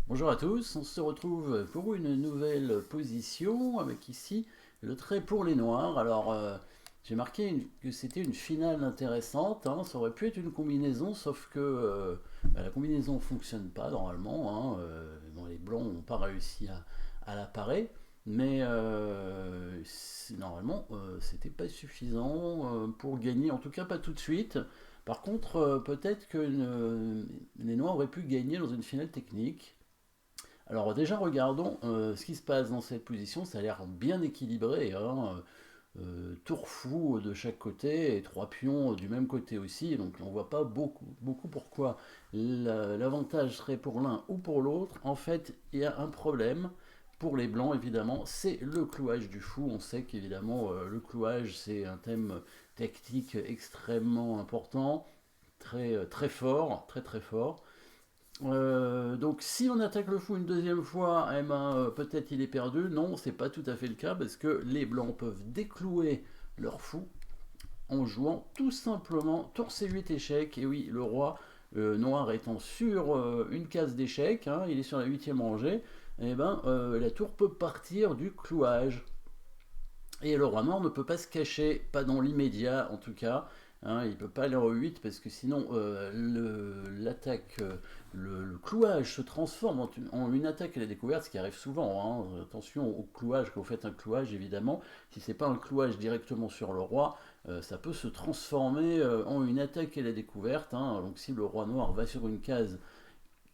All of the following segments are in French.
Bonjour à tous, on se retrouve pour une nouvelle position avec ici le trait pour les noirs. Alors j'ai marqué que c'était une finale intéressante, hein. Ça aurait pu être une combinaison sauf que la combinaison ne fonctionne pas normalement, hein. Bon, les blancs n'ont pas réussi à la parer, mais normalement c'était pas suffisant pour gagner, en tout cas pas tout de suite. Par contre, peut-être que les noirs auraient pu gagner dans une finale technique. Alors déjà regardons ce qui se passe dans cette position, ça a l'air bien équilibré, hein. Tour fou de chaque côté et trois pions du même côté aussi, donc on voit pas beaucoup pourquoi l'avantage serait pour l'un ou pour l'autre. En fait, il y a un problème pour les blancs évidemment, c'est le clouage du fou. On sait qu'évidemment le clouage c'est un thème tactique extrêmement important, très fort, très fort. Donc si on attaque le fou une deuxième fois, eh ben, peut-être il est perdu. Non, c'est pas tout à fait le cas parce que les blancs peuvent déclouer leur fou en jouant tout simplement tour C8 échec. Et oui, le roi noir étant sur une case d'échec, hein, il est sur la huitième rangée, et ben, la tour peut partir du clouage. Et le roi noir ne peut pas se cacher, pas dans l'immédiat en tout cas. Hein, il ne peut pas aller en 8 parce que sinon l'attaque, le clouage se transforme en une attaque à la découverte, ce qui arrive souvent. Hein. Attention au clouage, quand vous faites un clouage évidemment, si c'est pas un clouage directement sur le roi, ça peut se transformer en une attaque à la découverte. Hein. Donc si le roi noir va sur une case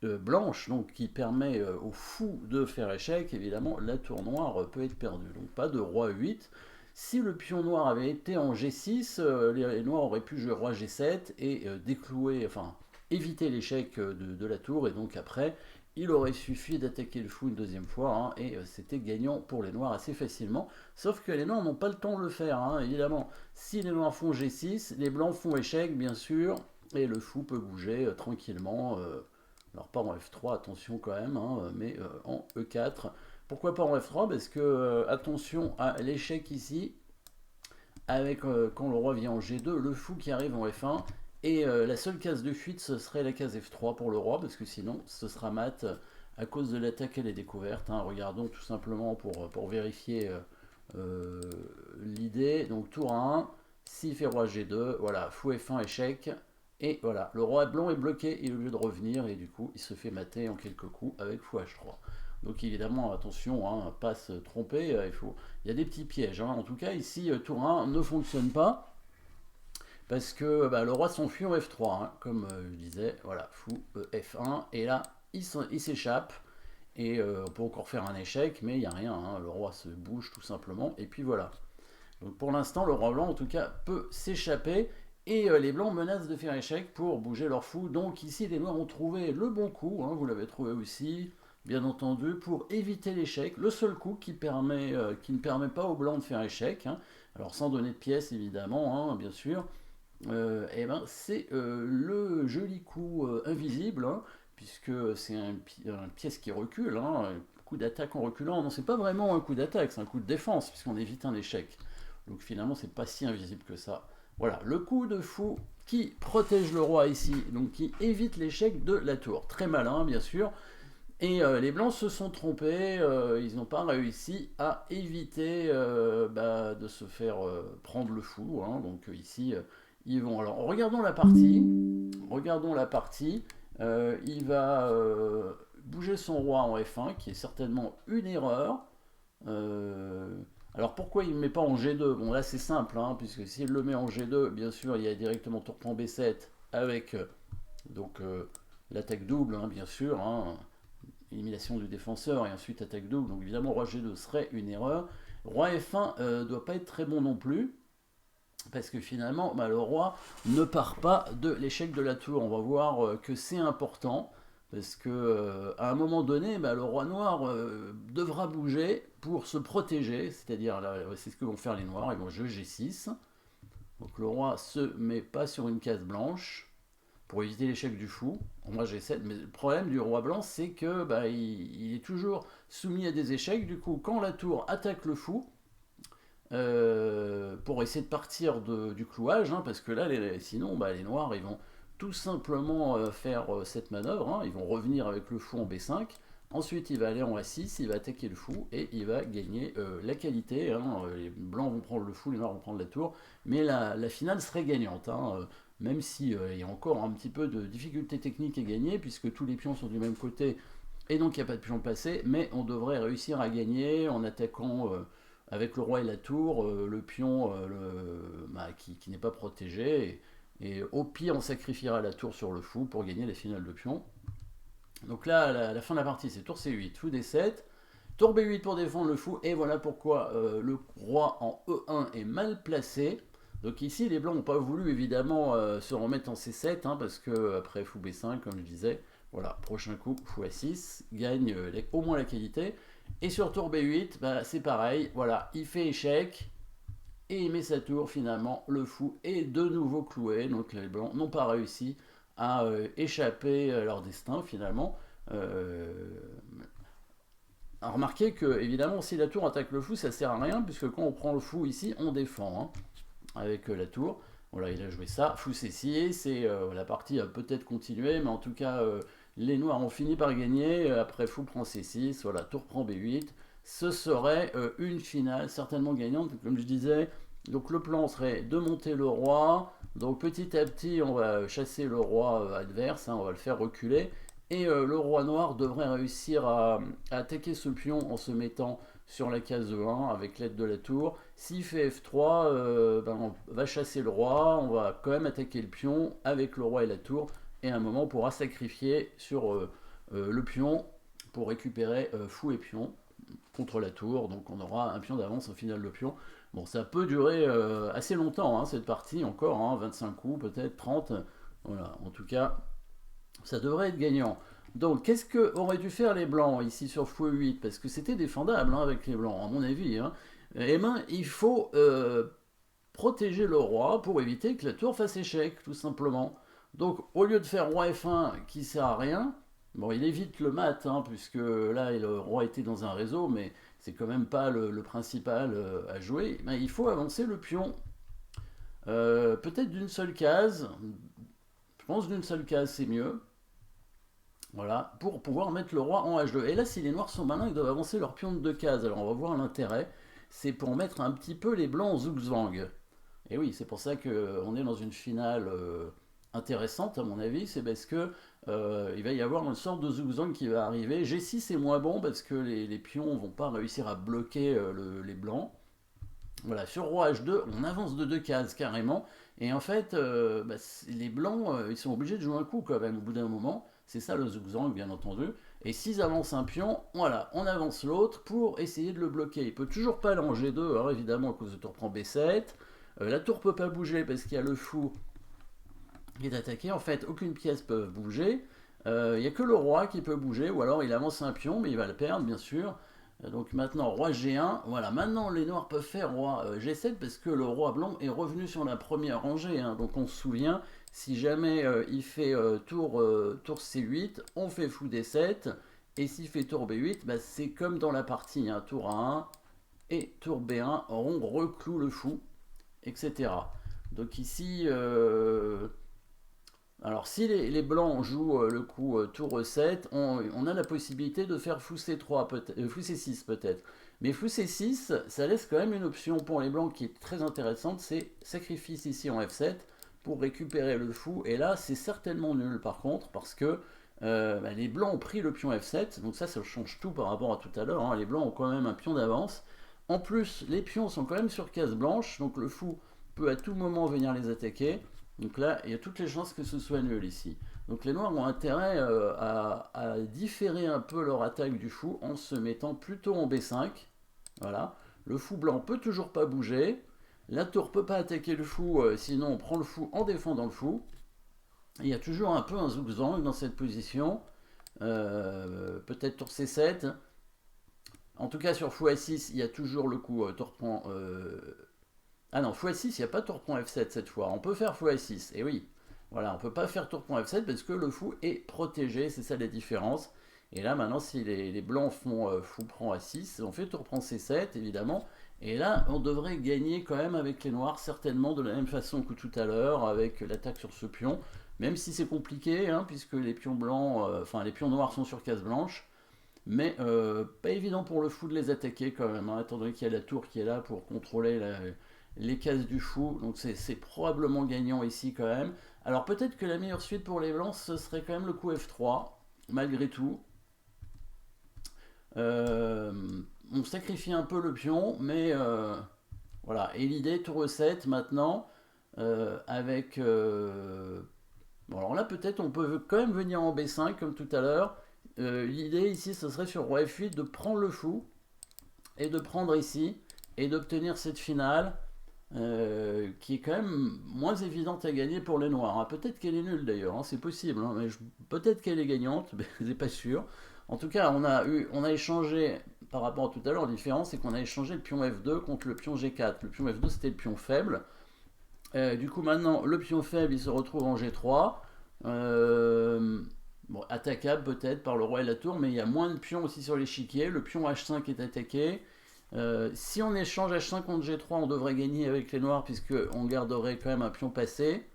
blanche, donc qui permet au fou de faire échec, évidemment, la tour noire peut être perdue. Donc pas de roi 8. Si le pion noir avait été en G6, les noirs auraient pu jouer roi G7 et déclouer, enfin, éviter l'échec de la tour, et donc après, il aurait suffi d'attaquer le fou une deuxième fois, hein, et c'était gagnant pour les noirs assez facilement. Sauf que les noirs n'ont pas le temps de le faire, hein, évidemment. Si les noirs font G6, les blancs font échec, bien sûr, et le fou peut bouger tranquillement. Alors pas en F3, attention quand même, hein, mais en E4. Pourquoi pas en F3? Parce que attention à l'échec ici, avec quand le roi vient en G2, le fou qui arrive en F1, et la seule case de fuite ce serait la case F3 pour le roi, parce que sinon ce sera mat à cause de l'attaque et les découvertes. Hein. Regardons tout simplement pour vérifier l'idée. Donc tour 1, s'il fait roi G2, voilà, fou F1 échec, et voilà, le roi blanc est bloqué, il est obligé de revenir, et du coup, il se fait mater en quelques coups avec fou H3. Donc évidemment, attention, hein, pas se tromper, il y a des petits pièges. Hein. En tout cas, ici, tour 1 ne fonctionne pas, parce que bah, le roi s'enfuit en F3, hein, comme je disais, voilà, fou F1, et là, il s'échappe, et on peut encore faire un échec, mais il n'y a rien, hein, le roi se bouge tout simplement, et puis voilà. Donc pour l'instant, le roi blanc, en tout cas, peut s'échapper. Et les blancs menacent de faire échec pour bouger leur fou. Donc ici, les noirs ont trouvé le bon coup, hein, vous l'avez trouvé aussi, bien entendu, pour éviter l'échec. Le seul coup qui ne permet pas aux blancs de faire échec. Hein. Alors sans donner de pièces, évidemment, hein, bien sûr. Et ben, c'est le joli coup invisible, hein, puisque c'est un pièce qui recule. Hein, un coup d'attaque en reculant. Non, c'est pas vraiment un coup d'attaque, c'est un coup de défense, puisqu'on évite un échec. Donc finalement, c'est pas si invisible que ça. Voilà, le coup de fou qui protège le roi ici, donc qui évite l'échec de la tour. Très malin, bien sûr. Et les blancs se sont trompés, ils n'ont pas réussi à éviter bah, de se faire prendre le fou. Hein. Donc ici, ils vont. Alors, regardons la partie. Regardons la partie. Il va bouger son roi en F1, qui est certainement une erreur. Euh, alors pourquoi il ne met pas en G2? Bon là c'est simple, hein, puisque s'il le met en G2, bien sûr il y a directement tour plan B7 avec donc l'attaque double, hein, bien sûr, hein, élimination du défenseur et ensuite attaque double. Donc évidemment roi G2 serait une erreur. Roi F1 doit pas être très bon non plus. Parce que finalement, bah, le roi ne part pas de l'échec de la tour. On va voir que c'est important. Parce que à un moment donné, bah, le roi noir devra bouger pour se protéger. C'est-à-dire, c'est ce que vont faire les noirs. Ils vont jouer G6. Donc le roi se met pas sur une case blanche pour éviter l'échec du fou. Moi G7. Mais le problème du roi blanc, c'est que bah, il est toujours soumis à des échecs. Du coup, quand la tour attaque le fou, pour essayer de partir du clouage, hein, parce que là, sinon, bah, les noirs, ils vont tout simplement faire cette manœuvre, hein, ils vont revenir avec le fou en B5, Ensuite, il va aller en A6, il va attaquer le fou et il va gagner la qualité. Hein. Les blancs vont prendre le fou, les noirs vont prendre la tour. Mais la finale serait gagnante. Hein. Même si il y a encore un petit peu de difficulté technique à gagner, puisque tous les pions sont du même côté et donc il n'y a pas de pion passé. Mais on devrait réussir à gagner en attaquant avec le roi et la tour, le pion qui n'est pas protégé. Et au pire, on sacrifiera la tour sur le fou pour gagner la finale de pion. Donc là, la fin de la partie, c'est tour C8, fou D7, tour B8 pour défendre le fou, et voilà pourquoi le roi en E1 est mal placé. Donc ici, les blancs n'ont pas voulu évidemment se remettre en C7, hein, parce que après fou B5, comme je disais, voilà, prochain coup, fou A6, gagne au moins la qualité. Et sur tour B8, bah, c'est pareil, voilà, il fait échec, et il met sa tour, finalement, le fou est de nouveau cloué, donc les blancs n'ont pas réussi à échapper à leur destin finalement. Remarquez que évidemment si la tour attaque le fou ça sert à rien puisque quand on prend le fou ici on défend hein, avec la tour. Voilà, il a joué ça, fou C6 et la partie a peut-être continué mais en tout cas les noirs ont fini par gagner. Après fou prend C6, voilà, tour prend B8. Ce serait une finale certainement gagnante comme je disais. Donc le plan serait de monter le roi. Donc petit à petit, on va chasser le roi adverse, hein, on va le faire reculer. Et le roi noir devrait réussir à attaquer ce pion en se mettant sur la case E1 avec l'aide de la tour. S'il fait F3, ben, on va chasser le roi, on va quand même attaquer le pion avec le roi et la tour. Et à un moment, on pourra sacrifier sur le pion pour récupérer fou et pion contre la tour. Donc on aura un pion d'avance en finale de pion. Bon, ça peut durer assez longtemps, hein, cette partie, encore, hein, 25 coups, peut-être 30. Voilà, en tout cas, ça devrait être gagnant. Donc, qu'est-ce qu'auraient dû faire les blancs ici sur fou 8? Parce que c'était défendable hein, avec les blancs, à mon avis. Hein. Eh bien, il faut protéger le roi pour éviter que la tour fasse échec, tout simplement. Donc, au lieu de faire roi F1 qui sert à rien, bon, il évite le mat, hein, puisque là, le roi était dans un réseau, mais c'est quand même pas le principal à jouer. Ben, il faut avancer le pion. Peut-être d'une seule case. Je pense d'une seule case, c'est mieux. Voilà, pour pouvoir mettre le roi en H2. Et là, si les noirs sont malins, ils doivent avancer leur pion de 2 cases. Alors, on va voir l'intérêt. C'est pour mettre un petit peu les blancs en zugzwang. Et oui, c'est pour ça qu'on est dans une finale intéressante, à mon avis. C'est parce que il va y avoir une sorte de zugzwang qui va arriver. G6 est moins bon parce que les pions vont pas réussir à bloquer les blancs. Voilà, sur roi H2, on avance de 2 cases carrément. Et en fait, les blancs, ils sont obligés de jouer un coup quand même au bout d'un moment. C'est ça le zugzwang, bien entendu. Et s'ils avancent un pion, voilà, on avance l'autre pour essayer de le bloquer. Il peut toujours pas aller en G2, alors évidemment, à cause de tour prend B7. La tour peut pas bouger parce qu'il y a le fou qui est attaqué. En fait, aucune pièce peut bouger. Il n'y a que le roi qui peut bouger, ou alors il avance un pion, mais il va le perdre, bien sûr. Donc maintenant, roi G1. Voilà, maintenant les noirs peuvent faire roi G7 parce que le roi blanc est revenu sur la première rangée. Hein. Donc on se souvient, si jamais il fait tour C8, on fait fou D7. Et s'il fait tour B8, bah, c'est comme dans la partie, hein, tour A1 et tour B1, on recloue le fou, etc. Donc ici, alors si les blancs jouent le coup tour E7, on a la possibilité de faire fou C3, fou C6 peut-être. Mais fou C6, ça laisse quand même une option pour les blancs qui est très intéressante, c'est sacrifice ici en F7 pour récupérer le fou. Et là, c'est certainement nul par contre, parce que les blancs ont pris le pion F7, donc ça change tout par rapport à tout à l'heure. Hein. Les blancs ont quand même un pion d'avance. En plus, les pions sont quand même sur case blanche, donc le fou peut à tout moment venir les attaquer. Donc là, il y a toutes les chances que ce soit nul ici. Donc les noirs ont intérêt à différer un peu leur attaque du fou en se mettant plutôt en B5. Voilà. Le fou blanc peut toujours pas bouger. La tour peut pas attaquer le fou, sinon on prend le fou en défendant le fou. Et il y a toujours un peu un zugzwang dans cette position. Peut-être tour C7. En tout cas, sur fou A6, il y a toujours le coup tour prend... Ah non, fou A6, il n'y a pas tour prend F7 cette fois. On peut faire fou A6, et oui. Voilà, on ne peut pas faire tour prend F7 parce que le fou est protégé, c'est ça la différence. Et là, maintenant, si les blancs font fou prend A6, on fait tour prend C7, évidemment. Et là, on devrait gagner quand même avec les noirs, certainement de la même façon que tout à l'heure, avec l'attaque sur ce pion. Même si c'est compliqué, hein, puisque les pions blancs, les pions noirs sont sur case blanche. mais pas évident pour le fou de les attaquer quand même, hein, étant donné qu'il y a la tour qui est là pour contrôler les cases du fou, donc c'est probablement gagnant ici quand même. Alors peut-être que la meilleure suite pour les blancs, ce serait quand même le coup F3, malgré tout. On sacrifie un peu le pion, mais voilà. Et l'idée, tour E7 maintenant, avec... bon, alors là, peut-être on peut quand même venir en B5 comme tout à l'heure. L'idée ici, ce serait sur roi F8 de prendre le fou et de prendre ici et d'obtenir cette finale qui est quand même moins évidente à gagner pour les noirs, hein. Peut-être qu'elle est nulle d'ailleurs, hein, c'est possible, hein, mais peut-être qu'elle est gagnante, mais je n'ai pas sûr. En tout cas, on a échangé, par rapport à tout à l'heure, la différence c'est qu'on a échangé le pion F2 contre le pion G4. Le pion F2 c'était le pion faible. Du coup maintenant, le pion faible il se retrouve en G3. Bon, attaquable peut-être par le roi et la tour, mais il y a moins de pions aussi sur l'échiquier. Le pion H5 est attaqué. Si on échange H5 contre G3, on devrait gagner avec les noirs, puisqu'on garderait quand même un pion passé.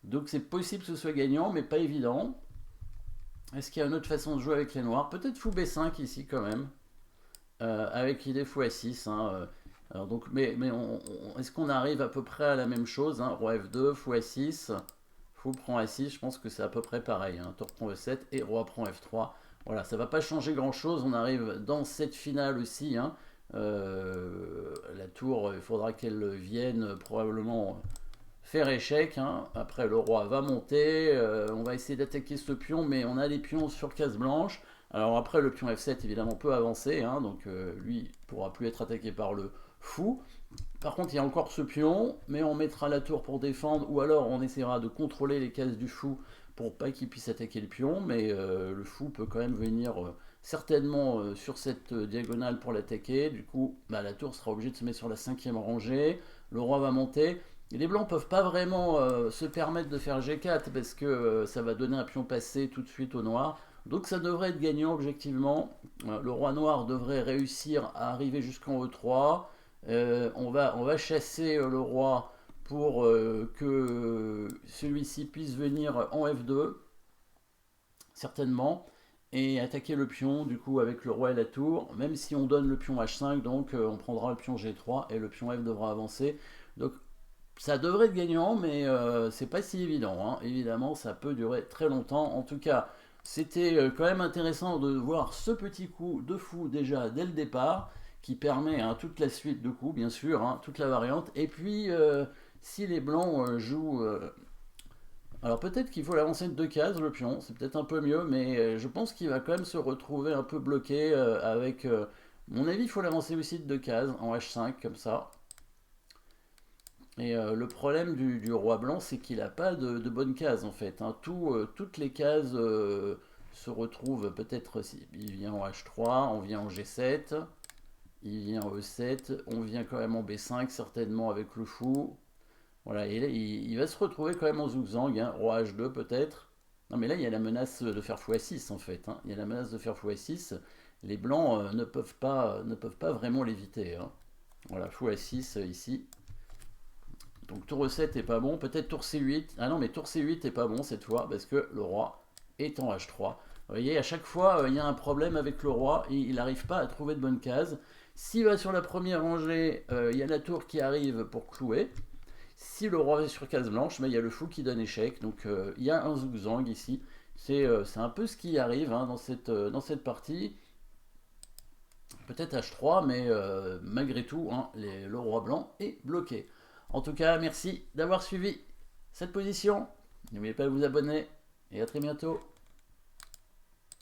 Donc c'est possible que ce soit gagnant, mais pas évident. Est-ce qu'il y a une autre façon de jouer avec les noirs? Peut-être fou B5 ici quand même, avec l'idée fou A6. Hein, alors donc, mais est-ce qu'on arrive à peu près à la même chose, hein? Roi F2, fou A6, fou prend A6, je pense que c'est à peu près pareil. Hein, tour prend E7 et roi prend F3. Voilà, ça va pas changer grand-chose. On arrive dans cette finale aussi. Hein, la tour, il faudra qu'elle vienne probablement faire échec. Hein. Après, le roi va monter. On va essayer d'attaquer ce pion, mais on a les pions sur case blanche. Alors après, le pion F7, évidemment, peut avancer. Hein, donc lui, ne pourra plus être attaqué par le fou. Par contre, il y a encore ce pion, mais on mettra la tour pour défendre, ou alors on essaiera de contrôler les cases du fou pour pas qu'il puisse attaquer le pion, mais le fou peut quand même venir certainement sur cette diagonale pour l'attaquer. Du coup, bah, la tour sera obligée de se mettre sur la 5e rangée, le roi va monter. Et les blancs peuvent pas vraiment se permettre de faire G4 parce que ça va donner un pion passé tout de suite au noir. Donc ça devrait être gagnant objectivement. Le roi noir devrait réussir à arriver jusqu'en E3. On va chasser le roi pour que celui-ci puisse venir en F2, certainement, et attaquer le pion, du coup, avec le roi et la tour, même si on donne le pion H5, donc on prendra le pion G3, et le pion F devra avancer. Donc, ça devrait être gagnant, mais c'est pas si évident, hein. Évidemment, ça peut durer très longtemps. En tout cas, c'était quand même intéressant de voir ce petit coup de fou déjà dès le départ, qui permet hein, toute la suite de coups, bien sûr, hein, toute la variante. Et puis, si les blancs jouent... alors peut-être qu'il faut l'avancer de 2 cases, le pion, c'est peut-être un peu mieux, mais je pense qu'il va quand même se retrouver un peu bloqué avec... mon avis, il faut l'avancer aussi de 2 cases, en H5, comme ça. Et le problème du roi blanc, c'est qu'il n'a pas de bonnes cases, en fait. Hein. Toutes les cases se retrouvent peut-être... Il vient en H3, on vient en G7... Il vient en E7, on vient quand même en B5, certainement avec le fou. Voilà, et là, il va se retrouver quand même en zigzag, hein, roi H2 peut-être. Non, mais là, il y a la menace de faire fou A6 en fait. Hein. Il y a la menace de faire fou A6. Les blancs ne peuvent pas vraiment l'éviter. Hein. Voilà, fou A6 ici. Donc tour E7 est pas bon, peut-être tour C8. Ah non, mais tour C8 est pas bon cette fois parce que le roi est en H3. Vous voyez, à chaque fois, il y a un problème avec le roi et il n'arrive pas à trouver de bonnes cases. S'il va sur la première rangée, il y a la tour qui arrive pour clouer. Si le roi est sur case blanche, il y a le fou qui donne échec. Donc il y a un zigzag ici. C'est un peu ce qui arrive hein, dans cette partie. Peut-être H3, mais malgré tout, hein, le roi blanc est bloqué. En tout cas, merci d'avoir suivi cette position. N'oubliez pas de vous abonner et à très bientôt.